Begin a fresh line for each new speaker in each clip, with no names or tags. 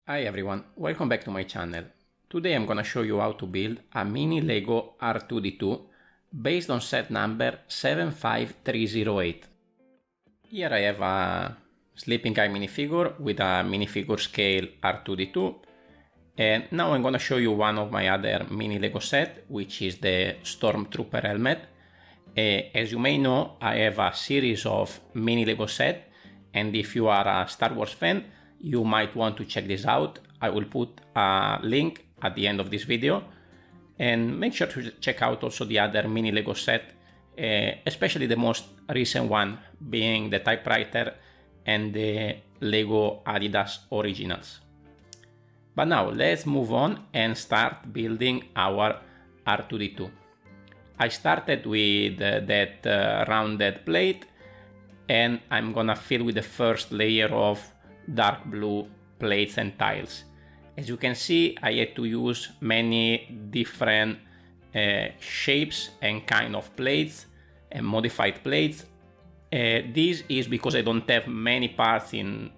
Hi everyone, welcome back to my channel. Today I'm gonna show you how to build a mini Lego R2-D2 based on set number 75308. Here I have a sleeping guy minifigure with a minifigure scale R2-D2, and now I'm gonna show you one of my other mini Lego set, which is the Stormtrooper helmet. As you may know, I have a series of mini Lego set, and if you are a Star Wars fan, you might want to check this out. I will put a link at the end of this video, and make sure to check out also the other mini Lego set, especially the most recent one being the typewriter and the Lego Adidas Originals. But now let's move on and start building our R2-D2. I started with that rounded plate, and I'm gonna fill with the first layer of dark blue plates and tiles. As you can see, I had to use many different shapes and kind of plates and modified plates. This is because I don't have many parts in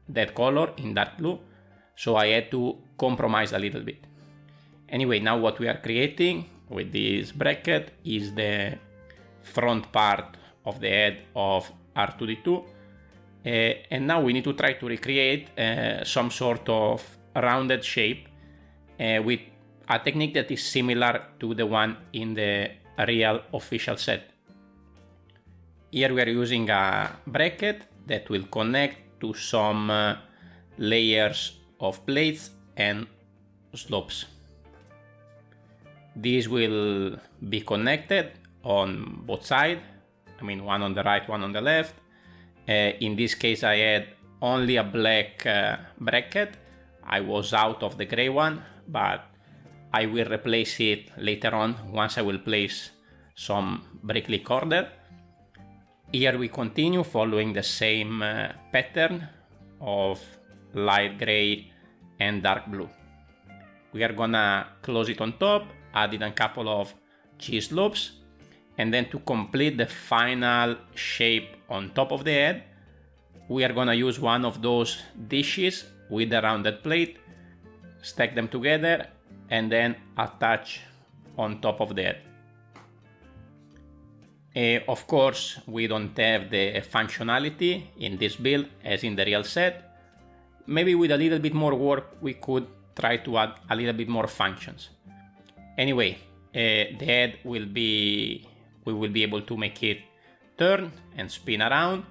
that color, in dark blue, so I had to compromise a little bit. Anyway, now what we are creating with this bracket is the front part of the head of R2-D2. And now we need to try to recreate some sort of rounded shape with a technique that is similar to the one in the real official set. Here we are using a bracket that will connect to some layers of plates and slopes. These will be connected on both sides, I mean one on the right, one on the left. In this case I had only a black bracket. I was out of the gray one, but I will replace it later on once I will place some bricklink order. Here we continue following the same pattern of light gray and dark blue. We are gonna close it on top, adding a couple of cheese loops, and then to complete the final shape on top of the head, we are gonna use one of those dishes with a rounded plate, stack them together, and then attach on top of the head. Of course, we don't have the functionality in this build as in the real set. Maybe with a little bit more work, we could try to add a little bit more functions. Anyway, the head we will be able to make it turn and spin around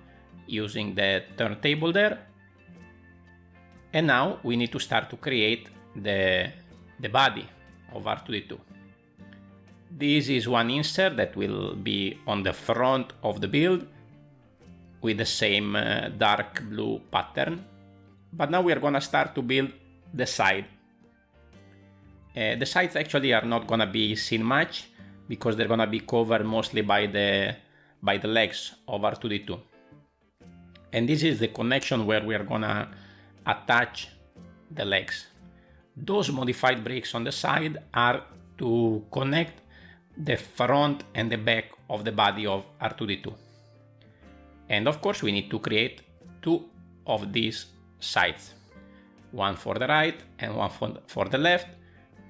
using the turntable there. And now we need to start to create the body of R2-D2. This is one insert that will be on the front of the build with the same dark blue pattern. But now we are gonna start to build the side. The sides actually are not gonna be seen much because they're gonna be covered mostly by the legs of R2-D2. And this is the connection where we are gonna attach the legs. Those modified bricks on the side are to connect the front and the back of the body of R2-D2. And of course we need to create two of these sides, one for the right and one for the left.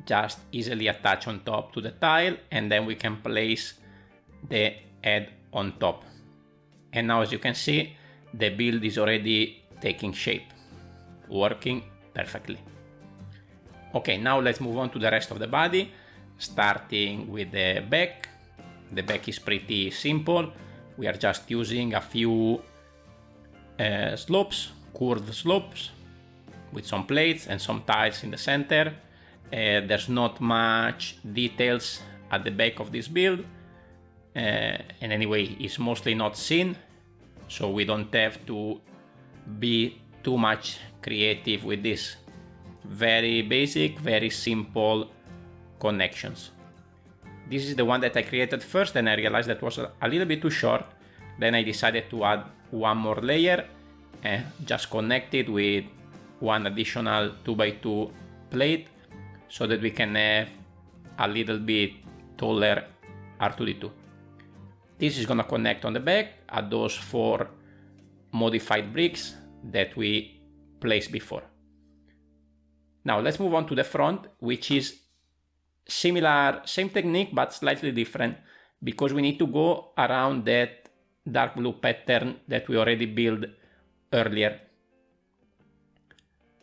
Just easily attach on top to the tile, and then we can place the head on top. And now as you can see, the build is already taking shape, working perfectly. Okay, now let's move on to the rest of the body, starting with the back. The back is pretty simple. We are just using a few slopes, curved slopes, with some plates and some tiles in the center. There's not much details at the back of this build, and anyway it's mostly not seen, so we don't have to be too much creative with this. Very basic, very simple connections. This is the one that I created first, and I realized that was a little bit too short. Then I decided to add one more layer and just connect it with one additional 2x2 plate, so that we can have a little bit taller R2-D2. This is gonna connect on the back at those 4 modified bricks that we placed before. Now let's move on to the front, which is similar, same technique, but slightly different, because we need to go around that dark blue pattern that we already built earlier.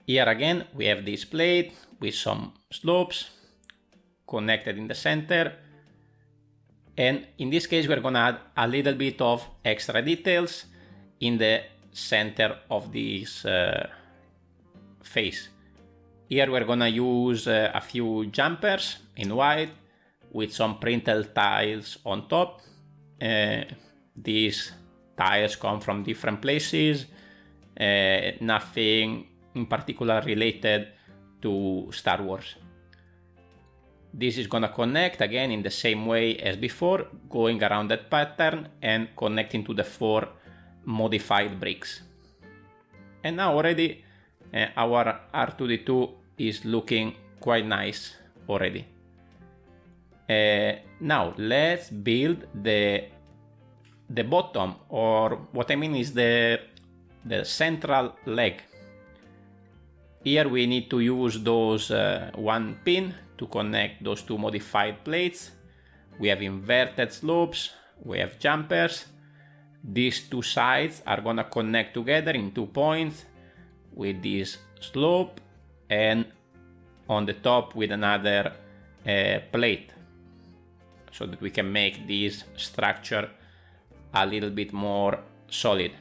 Here again, we have this plate with some slopes connected in the center. And in this case, we're gonna add a little bit of extra details in the center of this face. Here we're gonna use a few jumpers in white with some printed tiles on top. These tiles come from different places, nothing in particular related to Star Wars. This is gonna connect again in the same way as before, going around that pattern and connecting to the 4 modified bricks. And now already our R2-D2 is looking quite nice already. Now let's build the bottom, or what I mean is the central leg. Here we need to use those 1 pin to connect those 2 modified plates. We have inverted slopes, we have jumpers. These 2 sides are gonna connect together in 2 points with this slope, and on the top with another plate, so that we can make this structure a little bit more solid.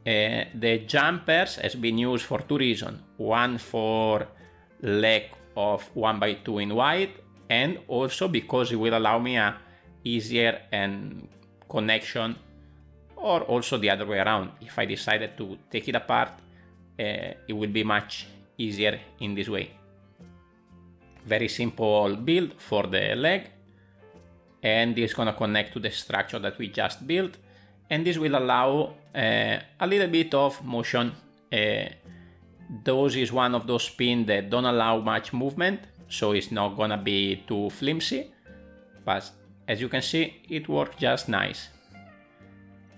The jumpers has been used for 2 reasons. One for leg of 1x2 in white, and also because it will allow me a easier and connection, or also the other way around. If I decided to take it apart, it will be much easier in this way. Very simple build for the leg, and this is gonna connect to the structure that we just built, and this will allow a little bit of motion. Those is one of those pins that don't allow much movement, so it's not gonna be too flimsy, but as you can see, it works just nice.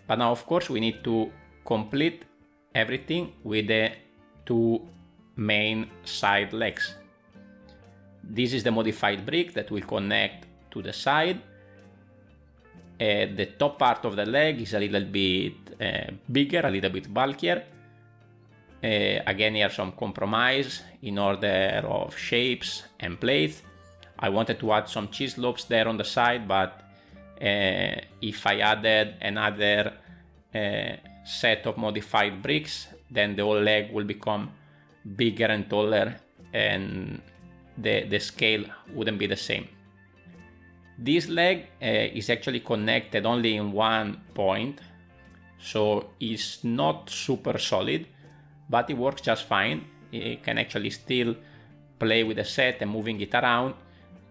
But now of course we need to complete everything with the 2 main side legs. This is the modified brick that will connect to the side. The top part of the leg is a little bit bigger, a little bit bulkier. Again, here some compromise in order of shapes and plates. I wanted to add some cheese slopes there on the side, but if I added another set of modified bricks, then the whole leg will become bigger and taller, and the scale wouldn't be the same. This leg is actually connected only in 1 point, so it's not super solid, but it works just fine. It can actually still play with the set and moving it around,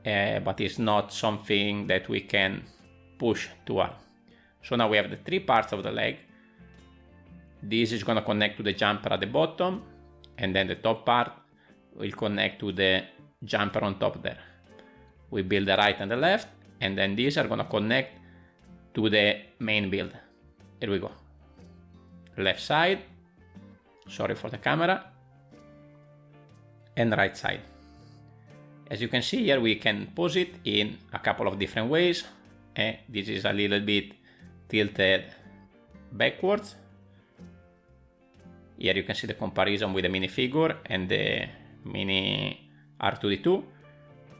but it's not something that we can push too hard. So now we have the 3 parts of the leg. This is going to connect to the jumper at the bottom, and then the top part will connect to the jumper on top there. We build the right and the left, and then these are going to connect to the main build. Here we go. Left side, sorry for the camera, and right side. As you can see here, we can pose it in a couple of different ways. This is a little bit tilted backwards. Here you can see the comparison with the minifigure and the mini R2-D2.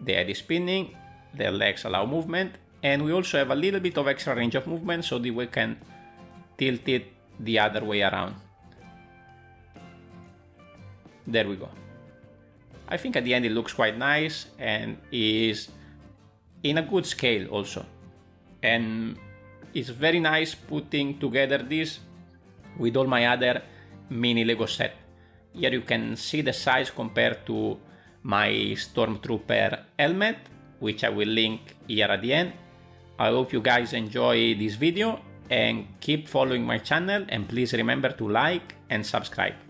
The head is spinning, the legs allow movement, and we also have a little bit of extra range of movement so that we can tilt it the other way around. There we go. I think at the end it looks quite nice and is in a good scale also. And it's very nice putting together this with all my other mini Lego set. Here you can see the size compared to my Stormtrooper helmet, which I will link here at the end. I hope you guys enjoy this video and keep following my channel, and please remember to like and subscribe.